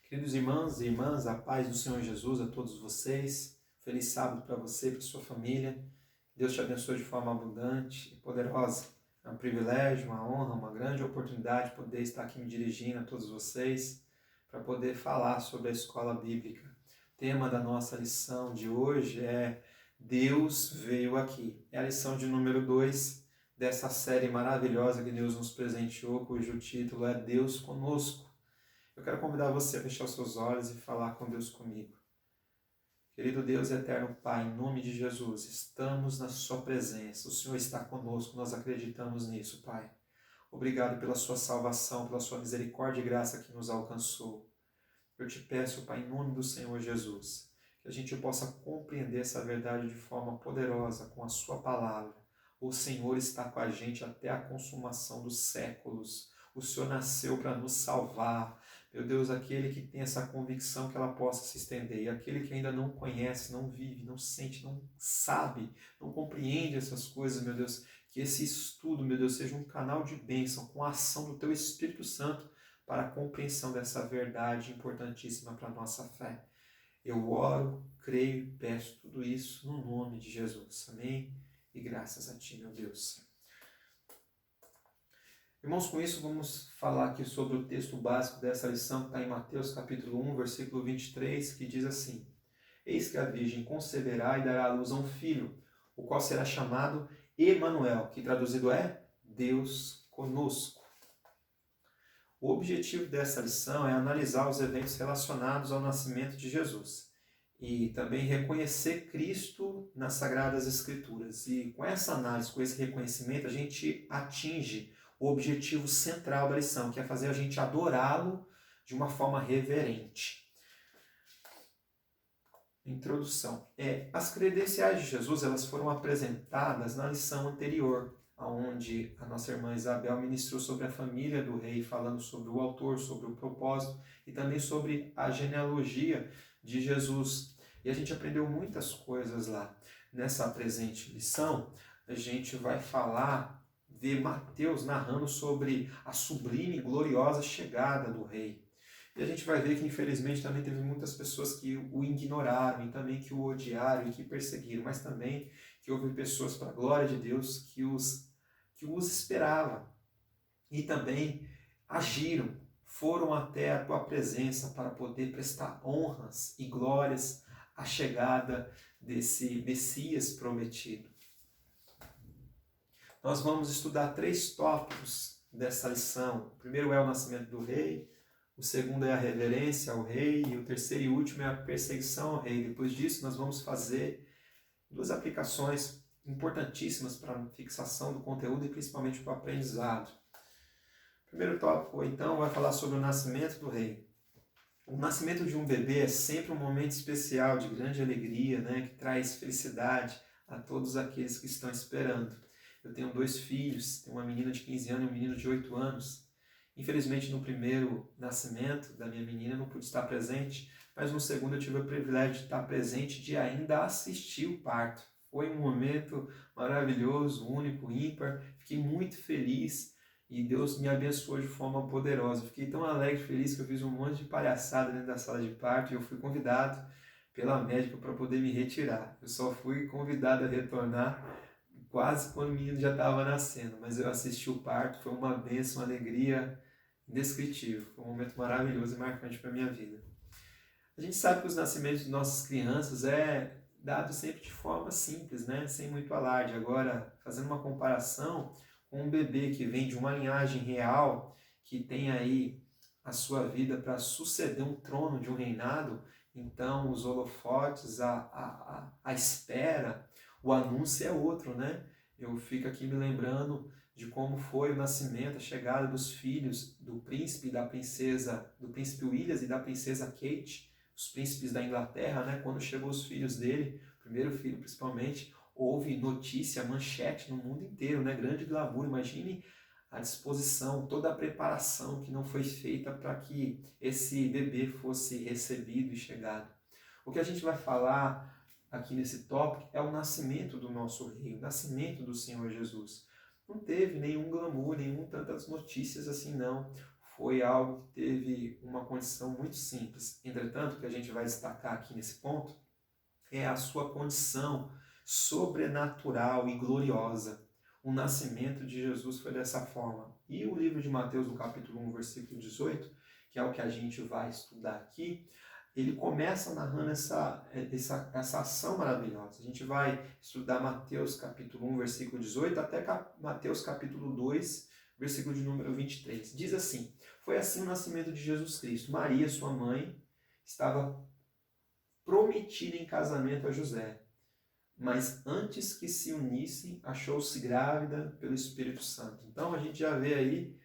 Queridos irmãos e irmãs, a paz do Senhor Jesus a todos vocês. Feliz sábado para você e para sua família. Deus te abençoe de forma abundante e poderosa. É um privilégio, uma honra, uma grande oportunidade poder estar aqui me dirigindo a todos vocês para poder falar sobre a escola bíblica. O tema da nossa lição de hoje é Deus veio aqui. É a lição de número 2 dessa série maravilhosa que Deus nos presenteou, cujo título é Deus conosco. Eu quero convidar você a fechar os seus olhos e falar com Deus comigo. Querido Deus e eterno Pai, em nome de Jesus, estamos na sua presença. O Senhor está conosco, nós acreditamos nisso, Pai. Obrigado pela sua salvação, pela sua misericórdia e graça que nos alcançou. Eu te peço, Pai, em nome do Senhor Jesus, que a gente possa compreender essa verdade de forma poderosa com a sua palavra. O Senhor está com a gente até a consumação dos séculos. O Senhor nasceu para nos salvar. Meu Deus, aquele que tem essa convicção que ela possa se estender, e aquele que ainda não conhece, não vive, não sente, não sabe, não compreende essas coisas, meu Deus, que esse estudo, meu Deus, seja um canal de bênção com a ação do Teu Espírito Santo para a compreensão dessa verdade importantíssima para a nossa fé. Eu oro, creio e peço tudo isso no nome de Jesus. Amém? E graças a Ti, meu Deus. Irmãos, com isso vamos falar aqui sobre o texto básico dessa lição que está em Mateus capítulo 1, versículo 23, que diz assim: Eis que a Virgem conceberá e dará à luz a um filho, o qual será chamado Emanuel, que traduzido é Deus conosco. O objetivo dessa lição é analisar os eventos relacionados ao nascimento de Jesus e também reconhecer Cristo nas Sagradas Escrituras. E com essa análise, com esse reconhecimento, a gente atinge o objetivo central da lição, que é fazer a gente adorá-lo de uma forma reverente. Introdução. As credenciais de Jesus elas foram apresentadas na lição anterior, onde a nossa irmã Isabel ministrou sobre a família do rei, falando sobre o autor, sobre o propósito e também sobre a genealogia de Jesus. E a gente aprendeu muitas coisas lá. Nessa presente lição, a gente vai falar de Mateus narrando sobre a sublime e gloriosa chegada do rei. E a gente vai ver que, infelizmente, também teve muitas pessoas que o ignoraram e também que o odiaram e que perseguiram, mas também que houve pessoas, para a glória de Deus, que os esperavam e também agiram, foram até a tua presença para poder prestar honras e glórias à chegada desse Messias prometido. Nós vamos estudar 3 tópicos dessa lição. O primeiro é o nascimento do rei, o segundo é a reverência ao rei e o terceiro e último é a perseguição ao rei. Depois disso, nós vamos fazer 2 aplicações importantíssimas para a fixação do conteúdo e principalmente para o aprendizado. O primeiro tópico, então, vai falar sobre o nascimento do rei. O nascimento de um bebê é sempre um momento especial, de grande alegria, que traz felicidade a todos aqueles que estão esperando. Eu tenho 2 filhos, tenho uma menina de 15 anos e um menino de 8 anos. Infelizmente, no primeiro nascimento da minha menina, eu não pude estar presente, mas no segundo eu tive o privilégio de estar presente, de ainda assistir o parto. Foi um momento maravilhoso, único, ímpar. Fiquei muito feliz e Deus me abençoou de forma poderosa. Fiquei tão alegre e feliz que eu fiz um monte de palhaçada dentro da sala de parto e eu fui convidado pela médica para poder me retirar. Eu só fui convidado a retornar quase quando o menino já estava nascendo, mas eu assisti o parto, foi uma bênção, uma alegria indescritível. Foi um momento maravilhoso e marcante para a minha vida. A gente sabe que os nascimentos de nossas crianças é dado sempre de forma simples, sem muito alarde. Agora, fazendo uma comparação com um bebê que vem de uma linhagem real, que tem aí a sua vida para suceder um trono de um reinado, então os holofotes, a espera, o anúncio é outro, Eu fico aqui me lembrando de como foi o nascimento, a chegada dos filhos do príncipe e da princesa, do príncipe William e da princesa Kate, os príncipes da Inglaterra, quando chegou os filhos dele, o primeiro filho principalmente, houve notícia, manchete no mundo inteiro, grande glamour. Imagine a disposição, toda a preparação que não foi feita para que esse bebê fosse recebido e chegado. O que a gente vai falar aqui nesse tópico é o nascimento do nosso rei, o nascimento do Senhor Jesus. Não teve nenhum glamour, tantas notícias assim não. foi algo que teve uma condição muito simples. Entretanto, o que a gente vai destacar aqui nesse ponto é a sua condição sobrenatural e gloriosa. O nascimento de Jesus foi dessa forma. E o livro de Mateus, no capítulo 1, versículo 18, que é o que a gente vai estudar aqui, ele começa narrando essa ação maravilhosa. A gente vai estudar Mateus capítulo 1, versículo 18, até Mateus capítulo 2, versículo de número 23. Diz assim: foi assim o nascimento de Jesus Cristo. Maria, sua mãe, estava prometida em casamento a José, mas antes que se unissem, achou-se grávida pelo Espírito Santo. Então a gente já vê aí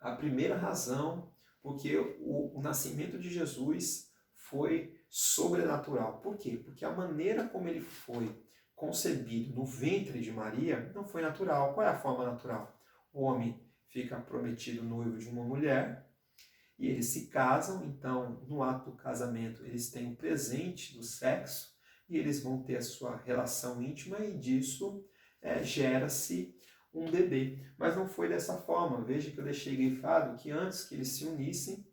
a primeira razão porque o nascimento de Jesus foi sobrenatural. Por quê? Porque a maneira como ele foi concebido no ventre de Maria não foi natural. Qual é a forma natural? O homem fica prometido noivo de uma mulher e eles se casam, então no ato do casamento eles têm o presente do sexo e eles vão ter a sua relação íntima e disso gera-se um bebê. Mas não foi dessa forma. Veja que eu deixei grifado que antes que eles se unissem,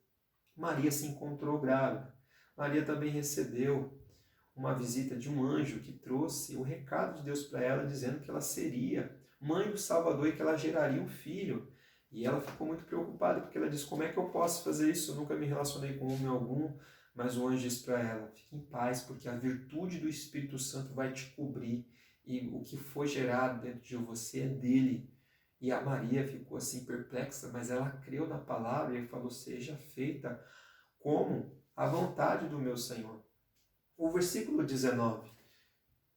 Maria se encontrou grávida. Maria também recebeu uma visita de um anjo que trouxe o recado de Deus para ela, dizendo que ela seria mãe do Salvador e que ela geraria um filho. E ela ficou muito preocupada, porque ela disse: como é que eu posso fazer isso? Eu nunca me relacionei com homem algum. Mas o anjo disse para ela: fique em paz, porque a virtude do Espírito Santo vai te cobrir. E o que foi gerado dentro de você é dele. E a Maria ficou assim perplexa, mas ela creu na palavra e falou: seja feita como a vontade do meu Senhor. O versículo 19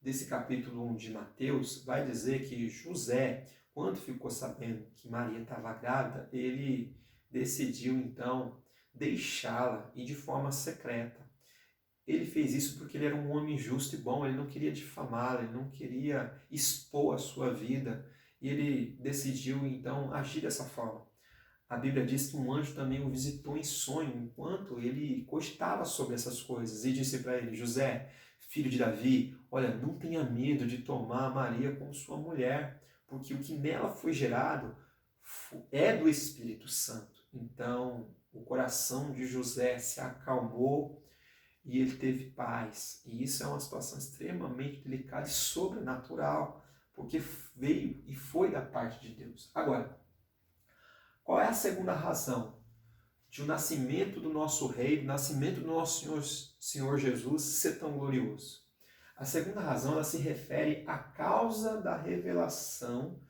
desse capítulo 1 de Mateus vai dizer que José, quando ficou sabendo que Maria estava grávida, ele decidiu então deixá-la e de forma secreta. Ele fez isso porque ele era um homem justo e bom, ele não queria difamá-la, ele não queria expor a sua vida, e ele decidiu então agir dessa forma. A Bíblia diz que um anjo também o visitou em sonho, enquanto ele cogitava sobre essas coisas, e disse para ele: José, filho de Davi, olha, não tenha medo de tomar Maria como sua mulher, porque o que nela foi gerado é do Espírito Santo. Então, o coração de José se acalmou e ele teve paz. E isso é uma situação extremamente delicada e sobrenatural, porque veio e foi da parte de Deus. Agora, qual é a segunda razão de o nascimento do nosso Rei, do nascimento do nosso Senhor Jesus ser tão glorioso? A segunda razão, ela se refere à causa da revelação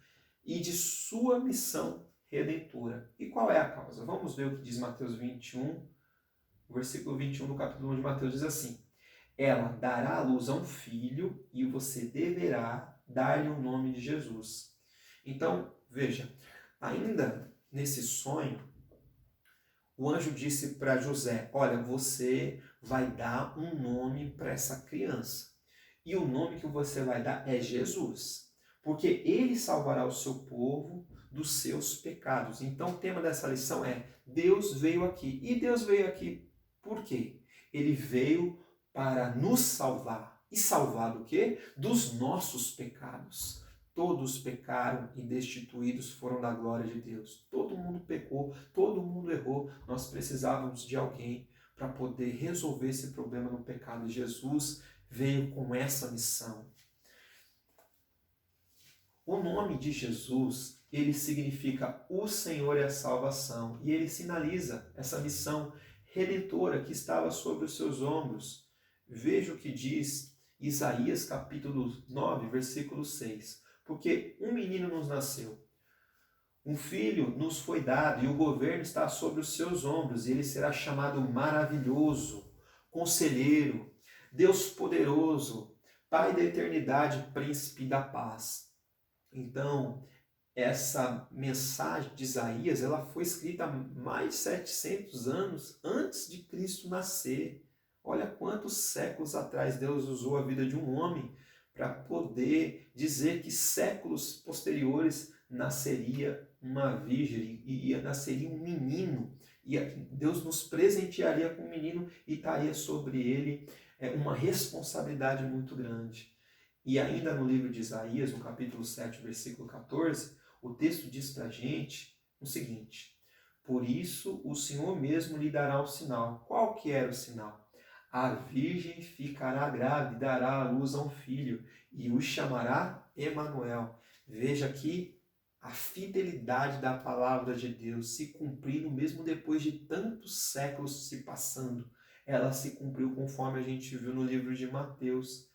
e de sua missão redentora. E qual é a causa? Vamos ver o que diz Mateus 21, o versículo 21 do capítulo 1 de Mateus diz assim: ela dará à luz a um filho e você deverá dar-lhe o nome de Jesus. Então, veja, ainda nesse sonho, o anjo disse para José: olha, você vai dar um nome para essa criança. E o nome que você vai dar é Jesus, porque ele salvará o seu povo dos seus pecados. Então o tema dessa lição é: Deus veio aqui. E Deus veio aqui por quê? Ele veio para nos salvar. E salvar do quê? Dos nossos pecados. Todos pecaram e destituídos foram da glória de Deus. Todo mundo pecou, todo mundo errou. Nós precisávamos de alguém para poder resolver esse problema no pecado. E Jesus veio com essa missão. O nome de Jesus, ele significa o Senhor é a salvação. E ele sinaliza essa missão redentora que estava sobre os seus ombros. Veja o que diz Isaías capítulo 9, versículo 6. Porque um menino nos nasceu, um filho nos foi dado, e o governo está sobre os seus ombros, e ele será chamado maravilhoso, conselheiro, Deus poderoso, Pai da eternidade, príncipe da paz. Então, essa mensagem de Isaías, ela foi escrita mais de 700 anos antes de Cristo nascer. Olha quantos séculos atrás Deus usou a vida de um homem para poder dizer que séculos posteriores nasceria uma virgem e nasceria um menino. E Deus nos presentearia com um menino e estaria sobre ele uma responsabilidade muito grande. E ainda no livro de Isaías, no capítulo 7, versículo 14, o texto diz para a gente o seguinte: Por isso o Senhor mesmo lhe dará um sinal. Qual que era o sinal? A virgem ficará grávida e dará à luz a um filho, e o chamará Emanuel. Veja aqui a fidelidade da palavra de Deus se cumprindo mesmo depois de tantos séculos se passando. Ela se cumpriu conforme a gente viu no livro de Mateus.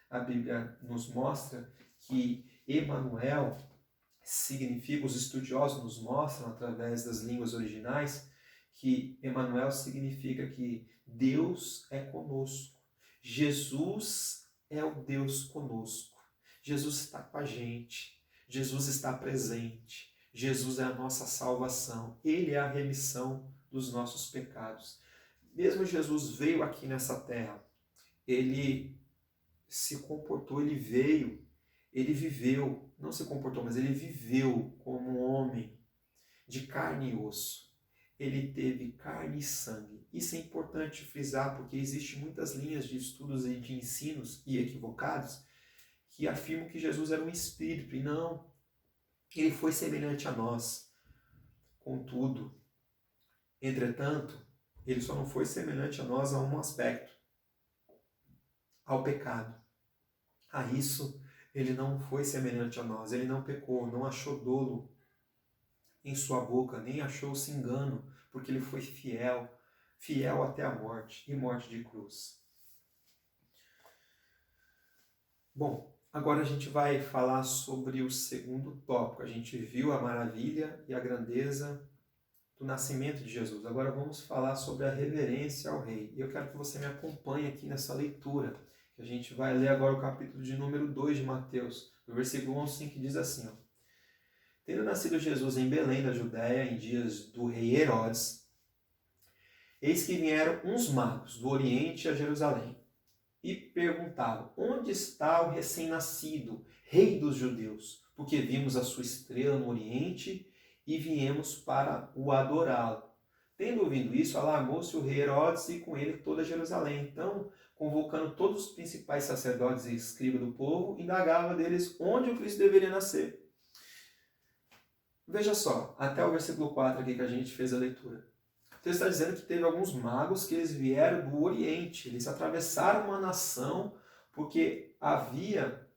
A Bíblia nos mostra que Emanuel significa, os estudiosos nos mostram através das línguas originais, que Emanuel significa que Deus é conosco. Jesus é o Deus conosco. Jesus está com a gente. Jesus está presente. Jesus é a nossa salvação. Ele é a remissão dos nossos pecados. Mesmo Jesus veio aqui nessa terra, ele se comportou, ele veio, ele viveu, não se comportou, mas ele viveu como um homem de carne e osso. Ele teve carne e sangue. Isso é importante frisar, porque existem muitas linhas de estudos e de ensinos e equivocados que afirmam que Jesus era um espírito, e não. Ele foi semelhante a nós. Contudo, entretanto, ele só não foi semelhante a nós a um aspecto, ao pecado. A isso, ele não foi semelhante a nós. Ele não pecou, não achou dolo em sua boca, nem achou-se engano, porque ele foi fiel, fiel até a morte, e morte de cruz. Bom, agora a gente vai falar sobre o segundo tópico. A gente viu a maravilha e a grandeza do nascimento de Jesus. Agora vamos falar sobre a reverência ao rei. E eu quero que você me acompanhe aqui nessa leitura, que a gente vai ler agora o capítulo de número 2 de Mateus, do versículo 11, que diz assim, ó: Tendo nascido Jesus em Belém da Judéia, em dias do rei Herodes, eis que vieram uns magos do Oriente a Jerusalém e perguntavam: onde está o recém-nascido, rei dos judeus? Porque vimos a sua estrela no Oriente e viemos para o adorá-lo. Tendo ouvido isso, alarmou-se o rei Herodes e com ele toda Jerusalém. Então, convocando todos os principais sacerdotes e escribas do povo, indagava deles onde o Cristo deveria nascer. Veja só, até o versículo 4 aqui que a gente fez a leitura. O texto está dizendo que teve alguns magos que eles vieram do Oriente. Eles atravessaram uma nação porque havia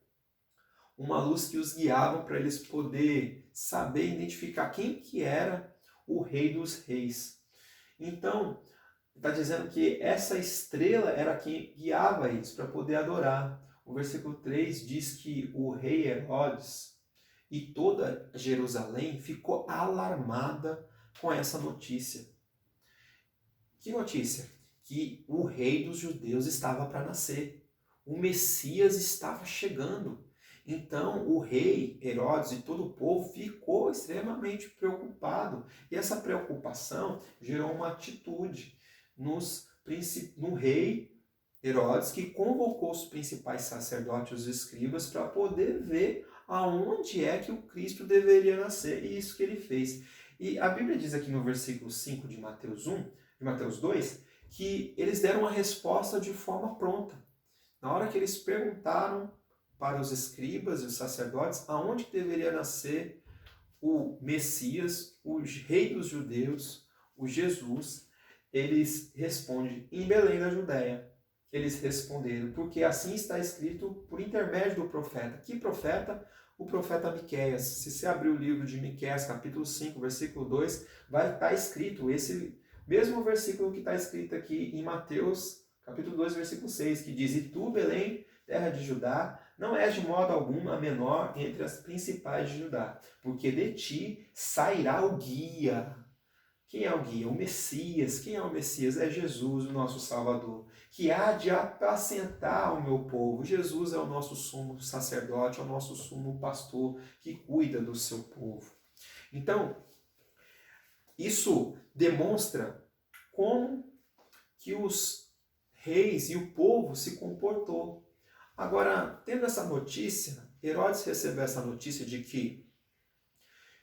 uma luz que os guiava para eles poder saber identificar quem que era o rei dos reis. Então, está dizendo que essa estrela era quem guiava eles para poder adorar. O versículo 3 diz que o rei Herodes e toda Jerusalém ficou alarmada com essa notícia. Que notícia? Que o rei dos judeus estava para nascer. O Messias estava chegando. Então o rei Herodes e todo o povo ficou extremamente preocupado. E essa preocupação gerou uma atitude no rei Herodes, que convocou os principais sacerdotes e os escribas para poder ver aonde é que o Cristo deveria nascer. E isso que ele fez. E a Bíblia diz aqui no versículo 5 de Mateus 2, que eles deram a resposta de forma pronta. Na hora que eles perguntaram para os escribas e os sacerdotes aonde deveria nascer o Messias, o rei dos judeus, o Jesus, eles respondem: em Belém da Judéia. Eles responderam, porque assim está escrito por intermédio do profeta. Que profeta? O profeta Miqueias. Se você abrir o livro de Miqueias, capítulo 5, versículo 2, vai estar escrito esse mesmo versículo que está escrito aqui em Mateus, capítulo 2, versículo 6, que diz: e tu, Belém, terra de Judá, não és de modo algum a menor entre as principais de Judá, porque de ti sairá o guia. Quem é o guia? O Messias. Quem é o Messias? É Jesus, o nosso Salvador, que há de apacentar o meu povo. Jesus é o nosso sumo sacerdote, é o nosso sumo pastor, que cuida do seu povo. Então, isso demonstra como que os reis e o povo se comportou. Agora, tendo essa notícia, Herodes recebeu essa notícia de que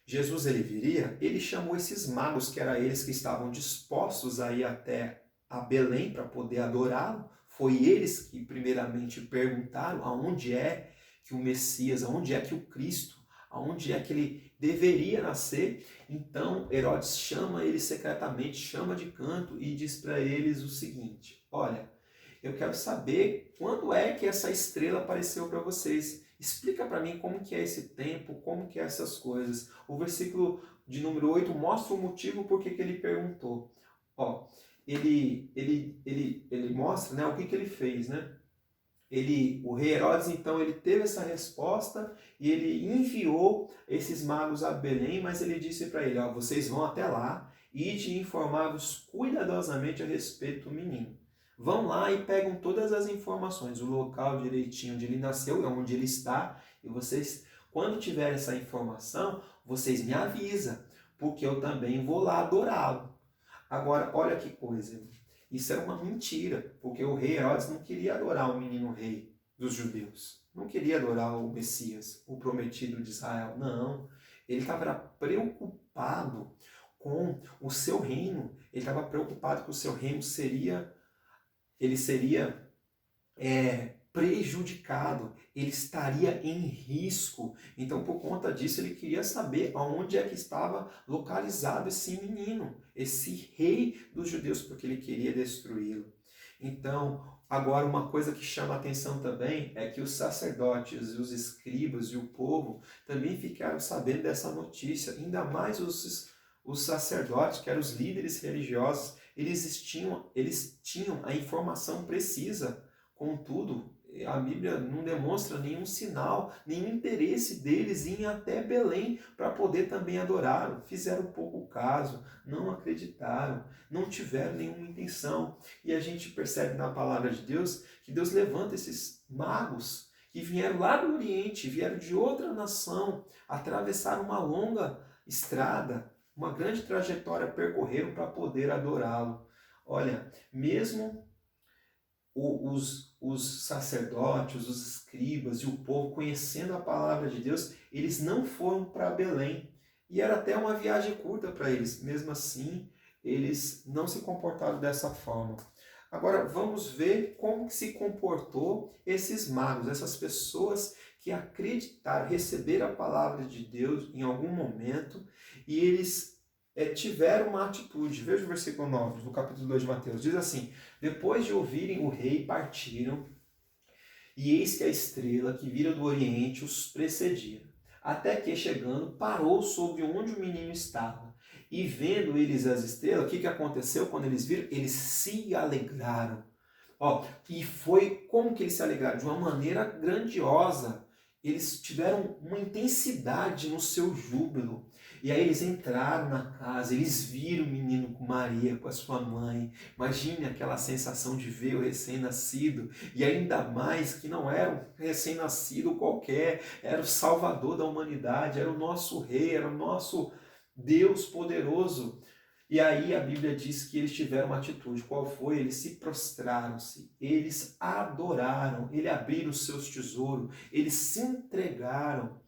Jesus ele viria, ele chamou esses magos, que eram eles que estavam dispostos a ir até a Belém para poder adorá-lo. Foi eles que primeiramente perguntaram aonde é que o Messias, aonde é que o Cristo, aonde é que ele deveria nascer. Então Herodes chama eles secretamente, chama de canto e diz para eles o seguinte: olha, eu quero saber quando é que essa estrela apareceu para vocês. Explica para mim como que é esse tempo, como que é essas coisas. O versículo de número 8 mostra o motivo por que ele perguntou. Ó, ele mostra, né, o que ele fez, né? O rei Herodes, então, ele teve essa resposta e ele enviou esses magos a Belém, mas ele disse para ele, ó, vocês vão até lá e te informar-vos cuidadosamente a respeito do menino. Vão lá e pegam todas as informações, o local direitinho onde ele nasceu, onde ele está, e vocês, quando tiver essa informação, vocês me avisam, porque eu também vou lá adorá-lo. Agora, olha que coisa, isso era uma mentira, porque o rei Herodes não queria adorar o menino rei dos judeus. Não queria adorar o Messias, o prometido de Israel. Não. Ele estava preocupado com o seu reino. Ele estava preocupado que o seu reino seria prejudicado, ele estaria em risco. Então, por conta disso, ele queria saber aonde é que estava localizado esse menino, esse rei dos judeus, porque ele queria destruí-lo. Então, agora uma coisa que chama a atenção também é que os sacerdotes, os escribas e o povo também ficaram sabendo dessa notícia, ainda mais os sacerdotes, que eram os líderes religiosos, eles tinham a informação precisa. Contudo, a Bíblia não demonstra nenhum sinal, nenhum interesse deles em ir até Belém para poder também adorar. Fizeram pouco caso, não acreditaram, não tiveram nenhuma intenção. E a gente percebe na palavra de Deus que Deus levanta esses magos que vieram lá do Oriente, vieram de outra nação, atravessaram uma longa estrada, uma grande trajetória percorreram para poder adorá-lo. Olha, mesmo os sacerdotes, os escribas e o povo, conhecendo a palavra de Deus, eles não foram para Belém. E era até uma viagem curta para eles. Mesmo assim, eles não se comportaram dessa forma. Agora, vamos ver como que se comportou esses magos, essas pessoas que acreditaram, receberam a palavra de Deus em algum momento, e eles tiveram uma atitude. Veja o versículo 9 do capítulo 2 de Mateus. Diz assim: depois de ouvirem o rei, partiram, e eis que a estrela que vira do oriente os precedia, até que, chegando, parou sobre onde o menino estava. E vendo eles as estrelas, o que aconteceu quando eles viram? Eles se alegraram. E foi como que eles se alegraram? De uma maneira grandiosa. Eles tiveram uma intensidade no seu júbilo. E aí eles entraram na casa, eles viram o menino com Maria, com a sua mãe. Imagine aquela sensação de ver o recém-nascido. E ainda mais que não era um recém-nascido qualquer, era o Salvador da humanidade, era o nosso Rei, era o nosso Deus poderoso. E aí a Bíblia diz que eles tiveram uma atitude. Qual foi? Eles se prostraram-se, eles adoraram, eles abriram os seus tesouros, eles se entregaram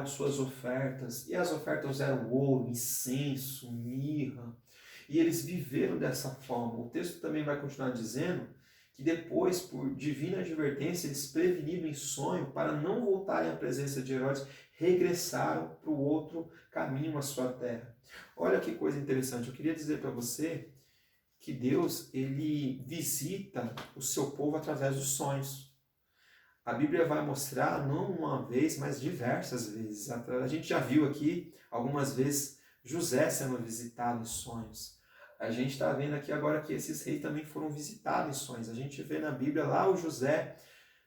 suas ofertas. E as ofertas eram ouro, incenso, mirra. E eles viveram dessa forma. O texto também vai continuar dizendo que depois, por divina advertência, eles preveniram em sonho para não voltarem à presença de Herodes, regressaram para o outro caminho, à sua terra. Olha que coisa interessante, eu queria dizer para você que Deus, ele visita o seu povo através dos sonhos. A Bíblia vai mostrar, não uma vez, mas diversas vezes. A gente já viu aqui, algumas vezes, José sendo visitado em sonhos. A gente está vendo aqui agora que esses reis também foram visitados em sonhos. A gente vê na Bíblia lá o José,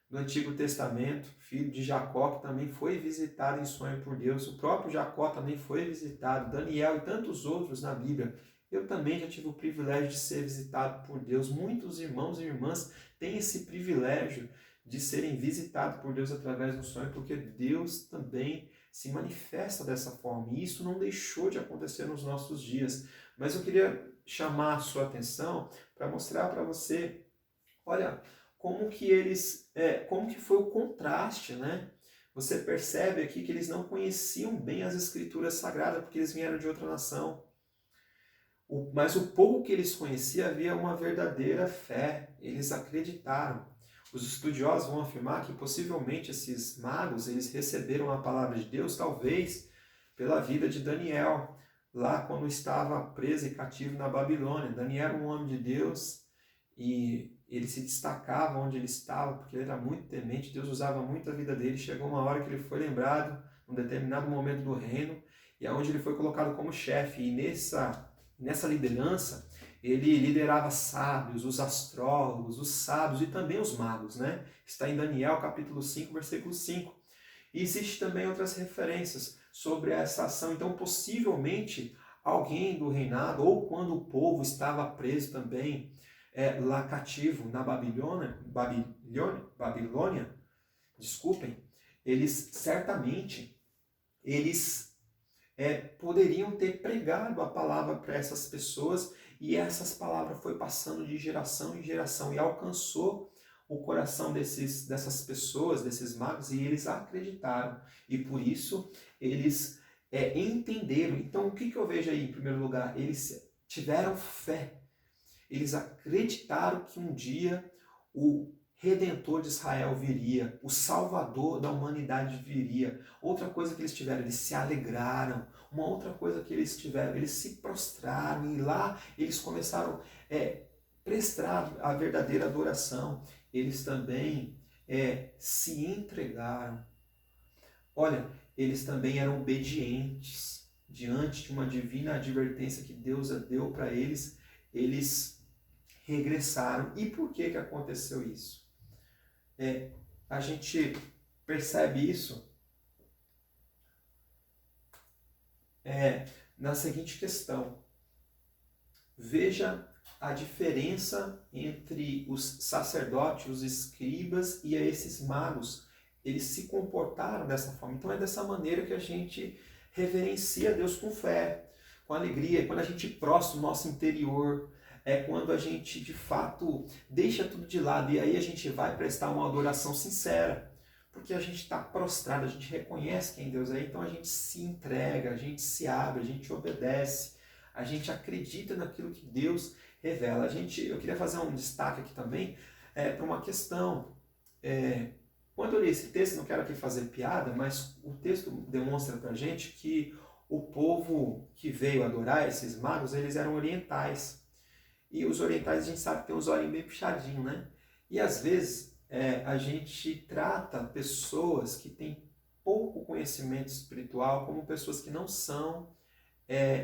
do Antigo Testamento, filho de Jacó, que também foi visitado em sonho por Deus. O próprio Jacó também foi visitado, Daniel e tantos outros na Bíblia. Eu também já tive o privilégio de ser visitado por Deus. Muitos irmãos e irmãs têm esse privilégio de serem visitados por Deus através do sonho, porque Deus também se manifesta dessa forma. E isso não deixou de acontecer nos nossos dias. Mas eu queria chamar a sua atenção para mostrar para você, olha, como que foi o contraste, né? Você percebe aqui que eles não conheciam bem as escrituras sagradas, porque eles vieram de outra nação. Mas o pouco que eles conheciam havia uma verdadeira fé, eles acreditaram. Os estudiosos vão afirmar que possivelmente esses magos, eles receberam a palavra de Deus, talvez pela vida de Daniel, lá quando estava preso e cativo na Babilônia. Daniel era um homem de Deus e ele se destacava onde ele estava, porque ele era muito temente, Deus usava muito a vida dele. Chegou uma hora que ele foi lembrado, num determinado momento do reino, e aonde ele foi colocado como chefe, e nessa liderança, ele liderava sábios, os astrólogos, os sábios e também os magos, né? Está em Daniel capítulo 5, versículo 5. E existe também outras referências sobre essa ação. Então, possivelmente, alguém do reinado, ou quando o povo estava preso também, lá cativo na Babilônia, desculpem, eles poderiam ter pregado a palavra para essas pessoas, e essas palavras foi passando de geração em geração e alcançou o coração dessas pessoas, desses magos, e eles acreditaram. E por isso eles entenderam. Então o que eu vejo aí em primeiro lugar? Eles tiveram fé. Eles acreditaram que um dia o Redentor de Israel viria, o Salvador da humanidade viria. Outra coisa que eles tiveram, eles se alegraram. Uma outra coisa que eles tiveram, eles se prostraram, e lá eles começaram a prestar a verdadeira adoração. Eles também se entregaram. Olha, eles também eram obedientes diante de uma divina advertência que Deus deu para eles. Eles regressaram. E por que aconteceu isso? A gente percebe isso na seguinte questão. Veja a diferença entre os sacerdotes, os escribas e esses magos. Eles se comportaram dessa forma. Então é dessa maneira que a gente reverencia Deus com fé, com alegria. Quando a gente prostra o nosso interior, é quando a gente de fato deixa tudo de lado, e aí a gente vai prestar uma adoração sincera, porque a gente está prostrado, a gente reconhece quem Deus é, então a gente se entrega, a gente se abre, a gente obedece, a gente acredita naquilo que Deus revela. Eu queria fazer um destaque aqui também para uma questão. Quando eu li esse texto, não quero aqui fazer piada, mas o texto demonstra para a gente que o povo que veio adorar esses magos, eles eram orientais. E os orientais, a gente sabe que tem uns olhinhos bem puxadinhos, né? E às vezes a gente trata pessoas que têm pouco conhecimento espiritual como pessoas que não são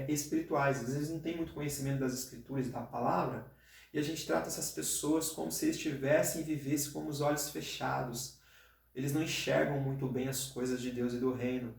espirituais. Às vezes não tem muito conhecimento das escrituras e da palavra, e a gente trata essas pessoas como se eles tivessem e vivessem com os olhos fechados. Eles não enxergam muito bem as coisas de Deus e do reino.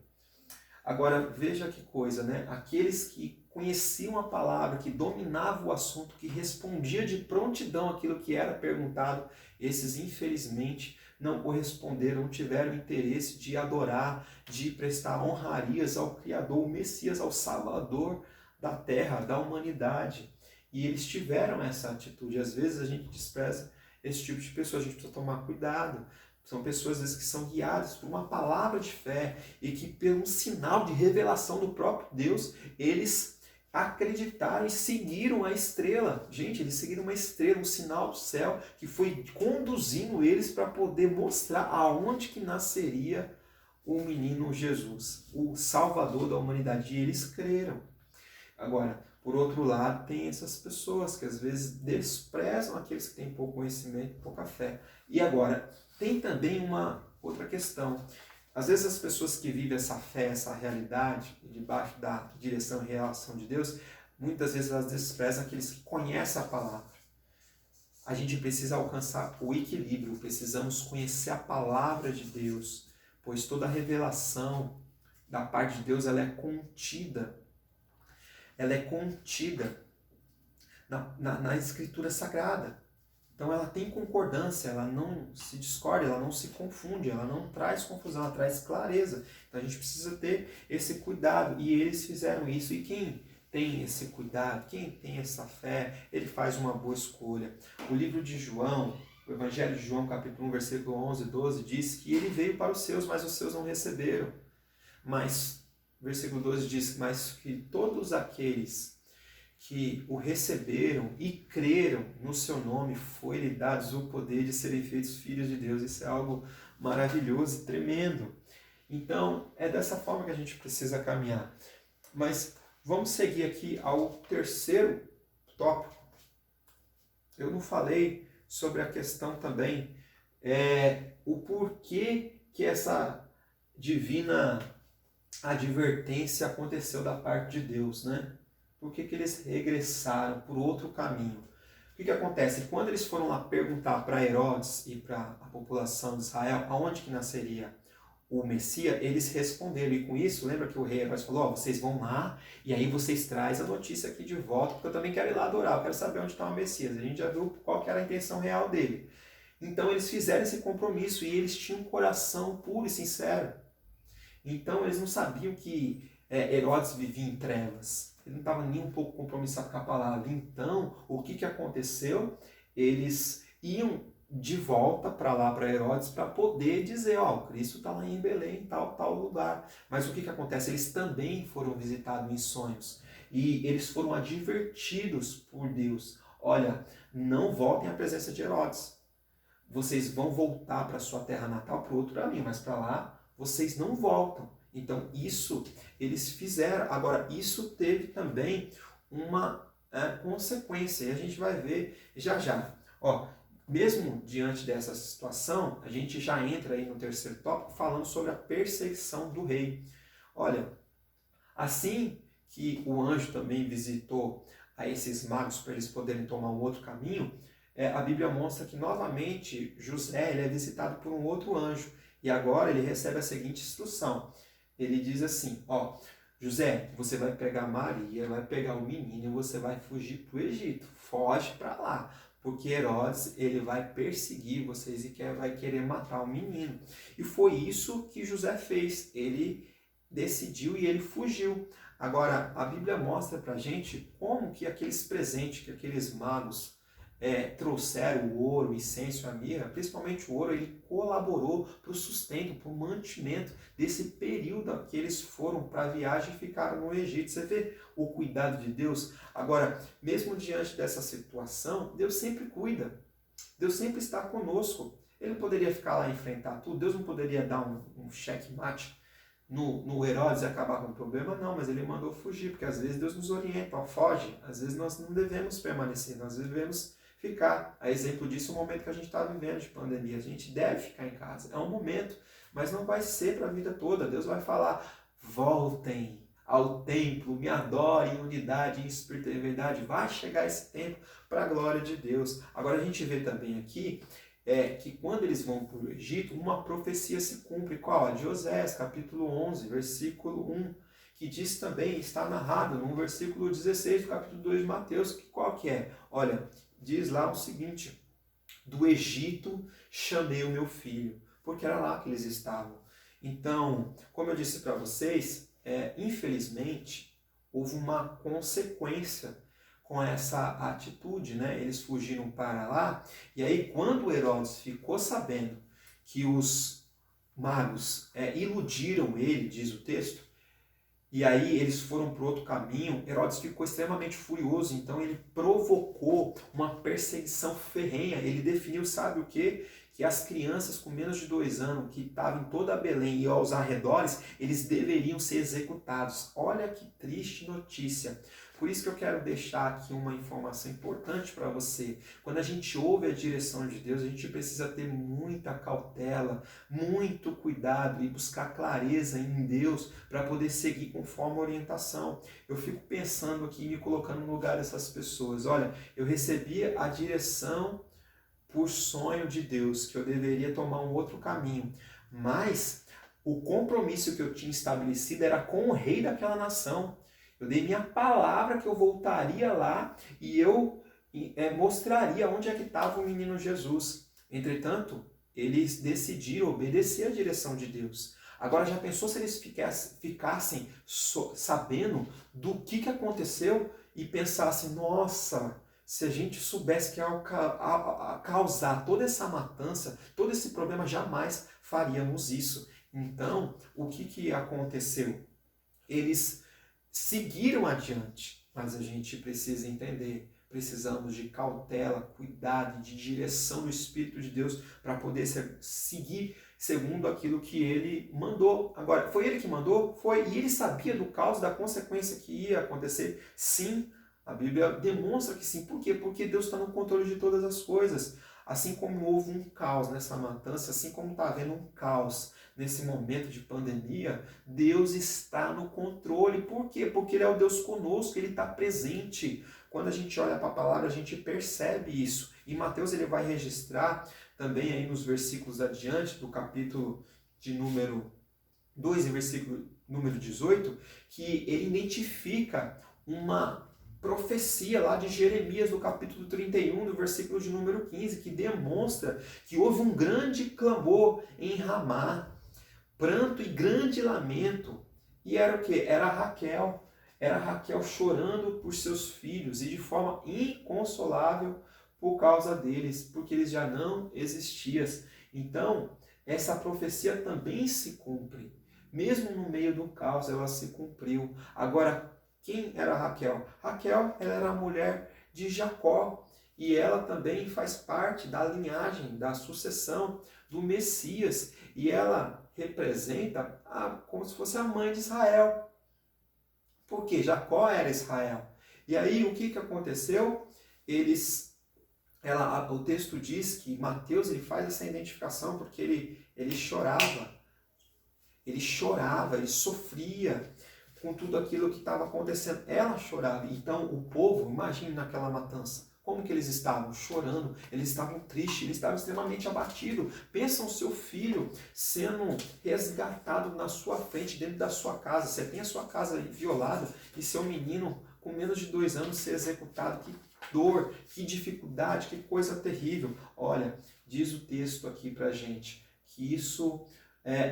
Agora, veja que coisa, né? Aqueles que conheciam a palavra, que dominavam o assunto, que respondiam de prontidão aquilo que era perguntado, esses infelizmente não corresponderam, não tiveram interesse de adorar, de prestar honrarias ao Criador, o Messias, ao Salvador da terra, da humanidade. E eles tiveram essa atitude. Às vezes a gente despreza esse tipo de pessoa, a gente precisa tomar cuidado. São pessoas, às vezes, que são guiadas por uma palavra de fé e que, por um sinal de revelação do próprio Deus, eles acreditaram e seguiram a estrela. Gente, eles seguiram uma estrela, um sinal do céu, que foi conduzindo eles para poder mostrar aonde que nasceria o menino Jesus, o Salvador da humanidade. E eles creram. Agora, por outro lado, tem essas pessoas que às vezes desprezam aqueles que têm pouco conhecimento, pouca fé. E agora, tem também uma outra questão. Às vezes as pessoas que vivem essa fé, essa realidade, debaixo da direção e relação de Deus, muitas vezes elas desprezam aqueles que conhecem a palavra. A gente precisa alcançar o equilíbrio, precisamos conhecer a palavra de Deus, pois toda a revelação da parte de Deus ela é contida na Escritura Sagrada. Então ela tem concordância, ela não se discorda, ela não se confunde, ela não traz confusão, ela traz clareza. Então a gente precisa ter esse cuidado, e eles fizeram isso. E quem tem esse cuidado, quem tem essa fé, ele faz uma boa escolha. O livro de João, o Evangelho de João, capítulo 1, versículo 11 e 12, diz que ele veio para os seus, mas os seus não receberam. Mas, versículo 12 diz, mas que todos aqueles que o receberam e creram no seu nome, foi-lhe dados o poder de serem feitos filhos de Deus. Isso é algo maravilhoso e tremendo. Então, é dessa forma que a gente precisa caminhar. Mas vamos seguir aqui ao terceiro tópico. Eu não falei sobre a questão também, o porquê que essa divina advertência aconteceu da parte de Deus, né? Por que eles regressaram por outro caminho? O que acontece? Quando eles foram lá perguntar para Herodes e para a população de Israel aonde que nasceria o Messias, eles responderam. E com isso, lembra que o rei Herodes falou, vocês vão lá e aí vocês trazem a notícia aqui de volta, porque eu também quero ir lá adorar, eu quero saber onde está o Messias. A gente já viu qual que era a intenção real dele. Então eles fizeram esse compromisso e eles tinham um coração puro e sincero. Então eles não sabiam que Herodes vivia em trevas. Ele não estava nem um pouco compromissado com a palavra. Então, o que aconteceu? Eles iam de volta para lá, para Herodes, para poder dizer, Cristo está lá em Belém, em tal lugar. Mas o que acontece? Eles também foram visitados em sonhos. E eles foram advertidos por Deus. Olha, não voltem à presença de Herodes. Vocês vão voltar para sua terra natal, para o outro caminho, mas para lá vocês não voltam. Então isso eles fizeram. Agora isso teve também uma consequência, e a gente vai ver já. Mesmo diante dessa situação, a gente já entra aí no terceiro tópico falando sobre a perseguição do rei. Olha, assim que o anjo também visitou a esses magos para eles poderem tomar um outro caminho, a Bíblia mostra que novamente José ele é visitado por um outro anjo. E agora ele recebe a seguinte instrução. Ele diz assim, José, você vai pegar Maria, vai pegar o menino e você vai fugir para o Egito. Foge para lá, porque Herodes ele vai perseguir vocês e vai querer matar o menino. E foi isso que José fez. Ele decidiu e ele fugiu. Agora, a Bíblia mostra para a gente como que aqueles presentes que aqueles magos trouxeram, o ouro, o incenso, a mirra, principalmente o ouro, ele colaborou para o sustento, para o mantimento desse período que eles foram para a viagem e ficaram no Egito. Você vê o cuidado de Deus? Agora, mesmo diante dessa situação, Deus sempre cuida. Deus sempre está conosco. Ele não poderia ficar lá e enfrentar tudo, Deus não poderia dar um checkmate no Herodes e acabar com o problema, não, mas ele mandou fugir, porque às vezes Deus nos orienta, foge, às vezes nós não devemos permanecer, nós devemos ficar. A exemplo disso, o momento que a gente está vivendo de pandemia, a gente deve ficar em casa, é um momento, mas não vai ser para a vida toda. Deus vai falar, voltem ao templo, me adorem em unidade, em espírito e verdade, vai chegar esse tempo para a glória de Deus. Agora a gente vê também aqui que quando eles vão para o Egito, uma profecia se cumpre. Qual? A de Osés, capítulo 11, versículo 1, que diz também, está narrado no versículo 16 do capítulo 2 de Mateus, qual que é? Olha, diz lá o seguinte, do Egito chamei o meu filho, porque era lá que eles estavam. Então, como eu disse para vocês, infelizmente, houve uma consequência com essa atitude, né? Eles fugiram para lá, e aí quando Herodes ficou sabendo que os magos iludiram ele, diz o texto, e aí eles foram para outro caminho, Herodes ficou extremamente furioso, então ele provocou uma perseguição ferrenha. Ele definiu, sabe o quê? Que as crianças com menos de 2 anos, que estavam em toda Belém e aos arredores, eles deveriam ser executados. Olha que triste notícia. Por isso que eu quero deixar aqui uma informação importante para você. Quando a gente ouve a direção de Deus, a gente precisa ter muita cautela, muito cuidado e buscar clareza em Deus para poder seguir conforme a orientação. Eu fico pensando aqui, me colocando no lugar dessas pessoas. Olha, eu recebi a direção por sonho de Deus, que eu deveria tomar um outro caminho, mas o compromisso que eu tinha estabelecido era com o rei daquela nação. Eu dei minha palavra que eu voltaria lá e eu mostraria onde é que estava o menino Jesus. Entretanto, eles decidiram obedecer a direção de Deus. Agora, já pensou se eles ficassem sabendo do que aconteceu e pensassem, nossa, se a gente soubesse que ao causar toda essa matança, todo esse problema, jamais faríamos isso. Então, o que aconteceu? Eles seguiram adiante, mas a gente precisa entender, precisamos de cautela, cuidado, de direção do Espírito de Deus para poder seguir segundo aquilo que ele mandou. Agora, foi ele que mandou? Foi. E ele sabia do caos, da consequência que ia acontecer? Sim, a Bíblia demonstra que sim. Por quê? Porque Deus está no controle de todas as coisas. Assim como houve um caos nessa matança, assim como está havendo um caos nesse momento de pandemia, Deus está no controle. Por quê? Porque Ele é o Deus conosco, Ele está presente. Quando a gente olha para a palavra, a gente percebe isso. E Mateus ele vai registrar também aí nos versículos adiante, do capítulo de número 2 e versículo número 18, que ele identifica uma profecia lá de Jeremias, no capítulo 31, do versículo de número 15, que demonstra que houve um grande clamor em Ramá, pranto e grande lamento. E era o quê? Era Raquel chorando por seus filhos e de forma inconsolável por causa deles, porque eles já não existiam. Então, essa profecia também se cumpre. Mesmo no meio do caos, ela se cumpriu. Agora, quem era Raquel? Raquel, ela era a mulher de Jacó e ela também faz parte da linhagem, da sucessão do Messias. E ela representa como se fosse a mãe de Israel. Porque Jacó era Israel. E aí, o que aconteceu? O texto diz que Mateus ele faz essa identificação porque ele chorava, ele sofria com tudo aquilo que estava acontecendo. Ela chorava. Então o povo, imagine naquela matança, como que eles estavam? Chorando, eles estavam tristes, eles estavam extremamente abatidos. Pensa o seu filho sendo resgatado na sua frente, dentro da sua casa. Você tem a sua casa violada e seu menino com menos de 2 anos ser executado. Que dor, que dificuldade, que coisa terrível. Olha, diz o texto aqui pra gente que isso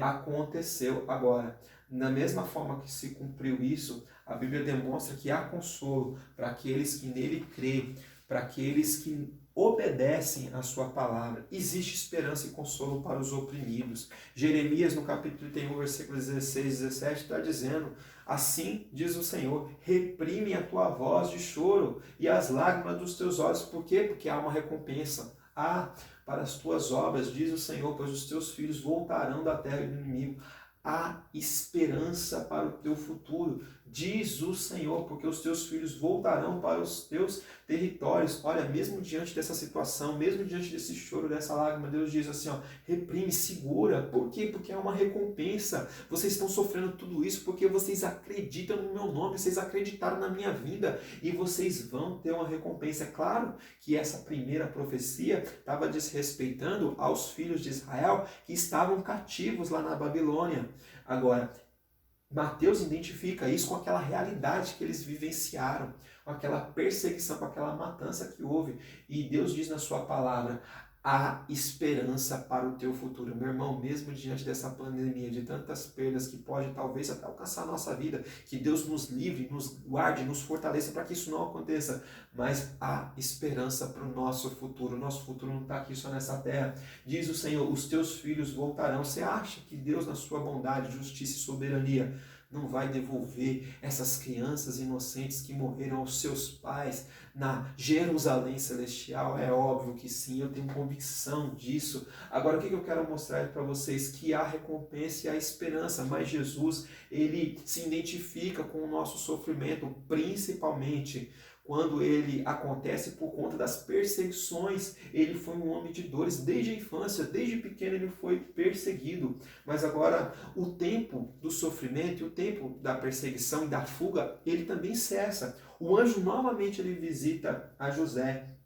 aconteceu. Agora, na mesma forma que se cumpriu isso, a Bíblia demonstra que há consolo para aqueles que nele creem, para aqueles que obedecem à sua palavra. Existe esperança e consolo para os oprimidos. Jeremias, no capítulo 31, versículos 16 e 17, está dizendo: assim diz o Senhor, reprime a tua voz de choro e as lágrimas dos teus olhos. Por quê? Porque há uma recompensa. Para as tuas obras, diz o Senhor, pois os teus filhos voltarão da terra do inimigo. Há esperança para o teu futuro, diz o Senhor, porque os teus filhos voltarão para os teus territórios. Olha, mesmo diante dessa situação, mesmo diante desse choro, dessa lágrima, Deus diz assim, reprime, segura. Por quê? Porque é uma recompensa. Vocês estão sofrendo tudo isso porque vocês acreditam no meu nome, vocês acreditaram na minha vinda e vocês vão ter uma recompensa. É claro que essa primeira profecia estava desrespeitando aos filhos de Israel que estavam cativos lá na Babilônia. Agora, Mateus identifica isso com aquela realidade que eles vivenciaram, com aquela perseguição, com aquela matança que houve. E Deus diz na sua palavra, há esperança para o teu futuro. Meu irmão, mesmo diante dessa pandemia, de tantas perdas que pode talvez até alcançar a nossa vida, que Deus nos livre, nos guarde, nos fortaleça para que isso não aconteça. Mas há esperança para o nosso futuro. O nosso futuro não está aqui só nessa terra. Diz o Senhor, os teus filhos voltarão. Você acha que Deus, na sua bondade, justiça e soberania, não vai devolver essas crianças inocentes que morreram aos seus pais na Jerusalém Celestial? É óbvio que sim, eu tenho convicção disso. Agora, o que eu quero mostrar para vocês? Que há recompensa e há esperança, mas Jesus, ele se identifica com o nosso sofrimento, principalmente quando ele acontece por conta das perseguições. Ele foi um homem de dores desde a infância, desde pequeno ele foi perseguido. Mas agora o tempo do sofrimento e o tempo da perseguição e da fuga, ele também cessa. O anjo novamente ele visita a José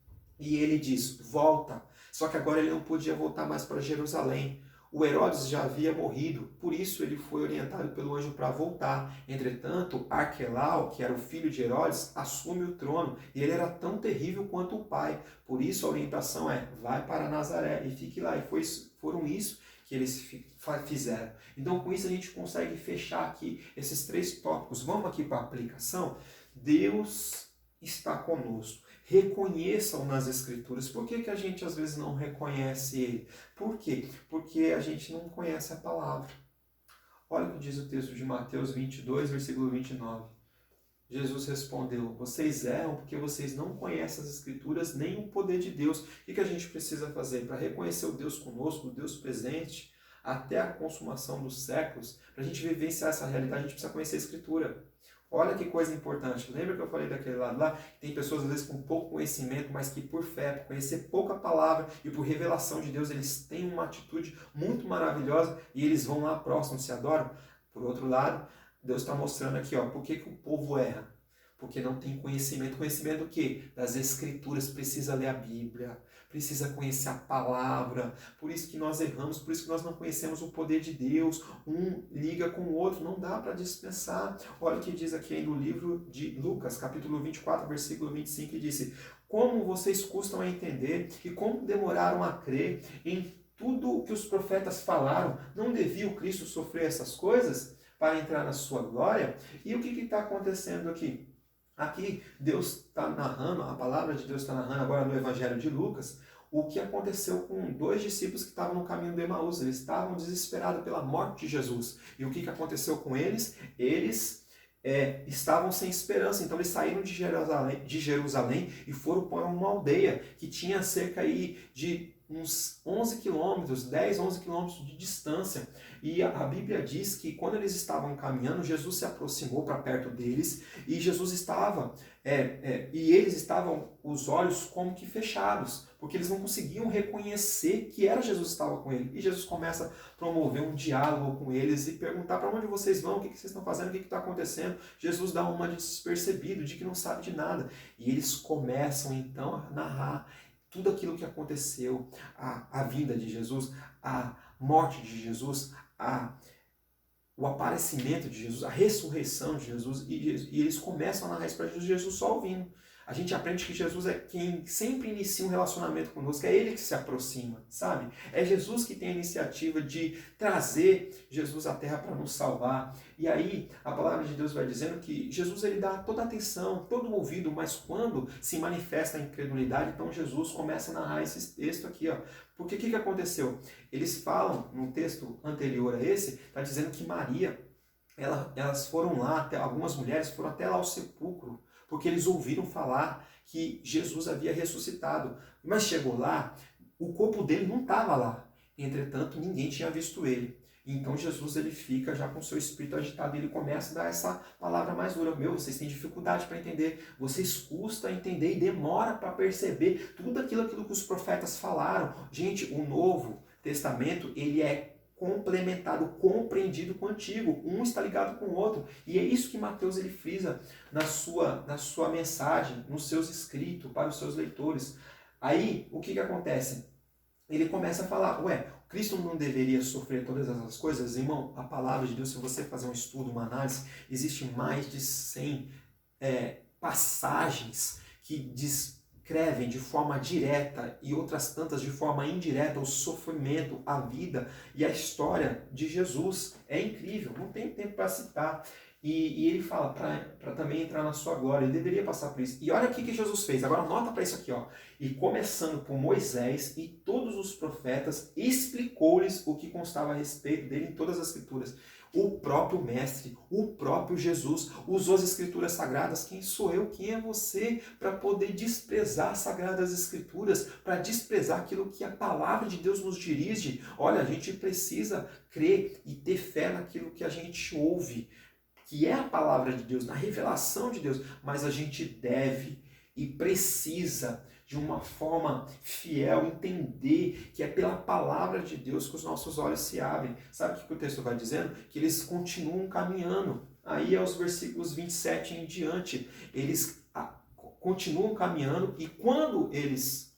e ele diz, volta. Só que agora ele não podia voltar mais para Jerusalém. O Herodes já havia morrido, por isso ele foi orientado pelo anjo para voltar. Entretanto, Arquelau, que era o filho de Herodes, assume o trono e ele era tão terrível quanto o pai. Por isso a orientação é, vai para Nazaré e fique lá. E foram isso que eles fizeram. Então com isso a gente consegue fechar aqui esses 3 tópicos. Vamos aqui para a aplicação? Deus está conosco. Reconheçam nas Escrituras. Por que a gente às vezes não reconhece Ele? Por quê? Porque a gente não conhece a palavra. Olha o que diz o texto de Mateus 22, versículo 29. Jesus respondeu, vocês erram porque vocês não conhecem as Escrituras nem o poder de Deus. O que a gente precisa fazer para reconhecer o Deus conosco, o Deus presente? até a consumação dos séculos, para a gente vivenciar essa realidade, a gente precisa conhecer a Escritura. Olha que coisa importante. Lembra que eu falei daquele lado lá? Tem pessoas, às vezes, com pouco conhecimento, mas que por fé, por conhecer pouca palavra e por revelação de Deus, eles têm uma atitude muito maravilhosa e eles vão lá próximo, se adoram. Por outro lado, Deus está mostrando aqui, ó, por que o povo erra? Porque não tem conhecimento. Conhecimento do quê? Das Escrituras. Precisa ler a Bíblia, precisa conhecer a palavra. Por isso que nós erramos, por isso que nós não conhecemos o poder de Deus. Um liga com o outro, não dá para dispensar. Olha o que diz aqui no livro de Lucas, capítulo 24, versículo 25, que disse: como vocês custam a entender e como demoraram a crer em tudo o que os profetas falaram. Não devia o Cristo sofrer essas coisas para entrar na sua glória? E o que está acontecendo aqui? Aqui Deus está narrando, a palavra de Deus está narrando agora no Evangelho de Lucas, o que aconteceu com dois discípulos que estavam no caminho de Emaús. Eles estavam desesperados pela morte de Jesus. E o que aconteceu com eles? Eles estavam sem esperança. Então eles saíram de Jerusalém e foram para uma aldeia que tinha cerca aí de uns 11 quilômetros, 10, 11 quilômetros de distância. E a Bíblia diz que quando eles estavam caminhando, Jesus se aproximou para perto deles e Jesus estava, e eles estavam, os olhos como que fechados, porque eles não conseguiam reconhecer que era Jesus que estava com ele. E Jesus começa a promover um diálogo com eles e perguntar: para onde vocês vão, o que vocês estão fazendo, o que está acontecendo. Jesus dá uma de despercebido, de que não sabe de nada. E eles começam então a narrar tudo aquilo que aconteceu, a vinda de Jesus, a morte de Jesus, o aparecimento de Jesus, a ressurreição de Jesus, e eles começam a narrar isso para Jesus, Jesus só ouvindo. A gente aprende que Jesus é quem sempre inicia um relacionamento conosco, é Ele que se aproxima, sabe? É Jesus que tem a iniciativa de trazer Jesus à Terra para nos salvar. E aí a palavra de Deus vai dizendo que Jesus ele dá toda a atenção, todo o ouvido, mas quando se manifesta a incredulidade, então Jesus começa a narrar esse texto aqui, ó. Porque o que aconteceu? Eles falam, no texto anterior a esse, está dizendo que Maria, elas foram lá, algumas mulheres foram até lá ao sepulcro, porque eles ouviram falar que Jesus havia ressuscitado. Mas chegou lá, o corpo dele não estava lá. Entretanto, ninguém tinha visto ele. Então Jesus ele fica já com seu espírito agitado e ele começa a dar essa palavra mais dura. Vocês têm dificuldade para entender, vocês custa entender e demora para perceber tudo aquilo que os profetas falaram. Gente, o Novo Testamento, ele é complementado, compreendido com o Antigo. Um está ligado com o outro. E é isso que Mateus ele frisa na sua mensagem, nos seus escritos, para os seus leitores. Aí, o que acontece? Ele começa a falar: Cristo não deveria sofrer todas essas coisas? Irmão, a palavra de Deus, se você fazer um estudo, uma análise, existe mais de 100 passagens que descrevem de forma direta e outras tantas de forma indireta o sofrimento, a vida e a história de Jesus. É incrível, não tem tempo para citar. E ele fala para também entrar na sua glória, ele deveria passar por isso. E olha o que Jesus fez, agora nota para isso aqui, ó. E começando por Moisés e todos os profetas, explicou-lhes o que constava a respeito dele em todas as escrituras. O próprio Mestre, o próprio Jesus, usou as Escrituras Sagradas. Quem sou eu, quem é você, para poder desprezar as Sagradas Escrituras, para desprezar aquilo que a palavra de Deus nos dirige? Olha, a gente precisa crer e ter fé naquilo que a gente ouve, que é a palavra de Deus, na revelação de Deus, mas a gente deve e precisa, de uma forma fiel, entender que é pela palavra de Deus que os nossos olhos se abrem. Sabe o que o texto vai dizendo? Que eles continuam caminhando. Aí é os versículos 27 em diante. Eles continuam caminhando e quando eles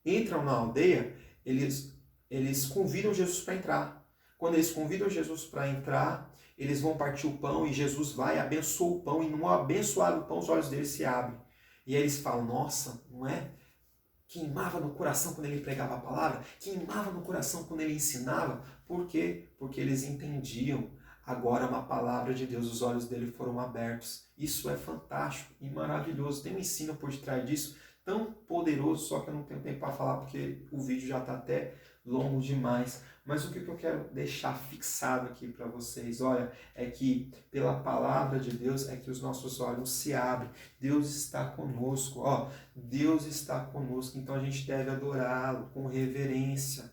entram na aldeia, eles convidam Jesus para entrar. Quando eles convidam Jesus para entrar, eles vão partir o pão e Jesus vai, abençoa o pão, e no abençoar o pão, os olhos deles se abrem. E aí eles falam: nossa, não é? Queimava no coração quando ele pregava a palavra, queimava no coração quando ele ensinava. Por quê? Porque eles entendiam. Agora uma palavra de Deus, os olhos dele foram abertos. Isso é fantástico e maravilhoso. Tem um ensino por detrás disso, tão poderoso, só que eu não tenho tempo para falar porque o vídeo já está até longo demais. Mas o que eu quero deixar fixado aqui para vocês, olha, é que pela palavra de Deus é que os nossos olhos se abrem. Deus está conosco, ó, Deus está conosco, então a gente deve adorá-lo com reverência.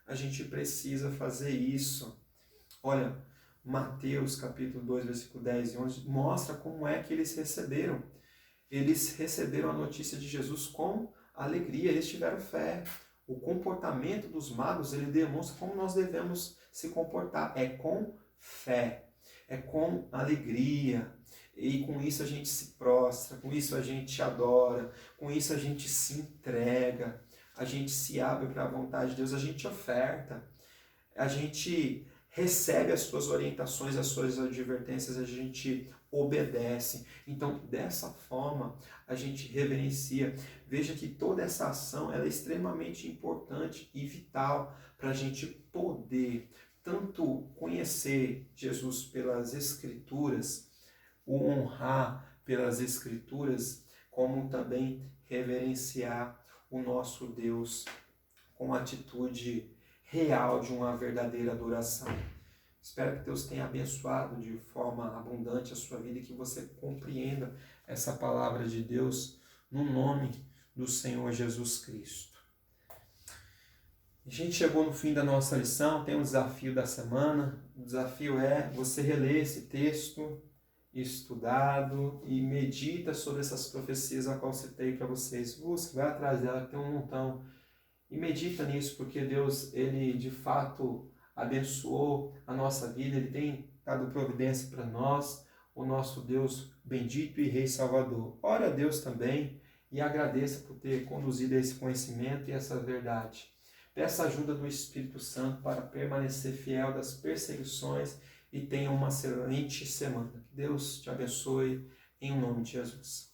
A gente precisa fazer isso. Olha, Mateus capítulo 2, versículo 10 e 11 mostra como é que eles receberam. Eles receberam a notícia de Jesus com alegria, eles tiveram fé. O comportamento dos magos, ele demonstra como nós devemos se comportar. É com fé, é com alegria. E com isso a gente se prostra, com isso a gente adora, com isso a gente se entrega, a gente se abre para a vontade de Deus, a gente oferta, a gente recebe as suas orientações, as suas advertências, a gente obedece. Então, dessa forma, a gente reverencia. Veja que toda essa ação ela é extremamente importante e vital para a gente poder tanto conhecer Jesus pelas Escrituras, o honrar pelas Escrituras, como também reverenciar o nosso Deus com atitude real de uma verdadeira adoração. Espero que Deus tenha abençoado de forma abundante a sua vida e que você compreenda essa palavra de Deus no nome do Senhor Jesus Cristo. A gente chegou no fim da nossa lição, tem um desafio da semana. O desafio é você reler esse texto estudado e medita sobre essas profecias a qual citei para vocês. Busque, vai atrás dela, tem um montão. E medita nisso, porque Deus, Ele de fato abençoou a nossa vida, Ele tem dado providência para nós, o nosso Deus bendito e Rei Salvador. Ore a Deus também e agradeça por ter conduzido esse conhecimento e essa verdade. Peça ajuda do Espírito Santo para permanecer fiel das perseguições e tenha uma excelente semana. Que Deus te abençoe em nome de Jesus.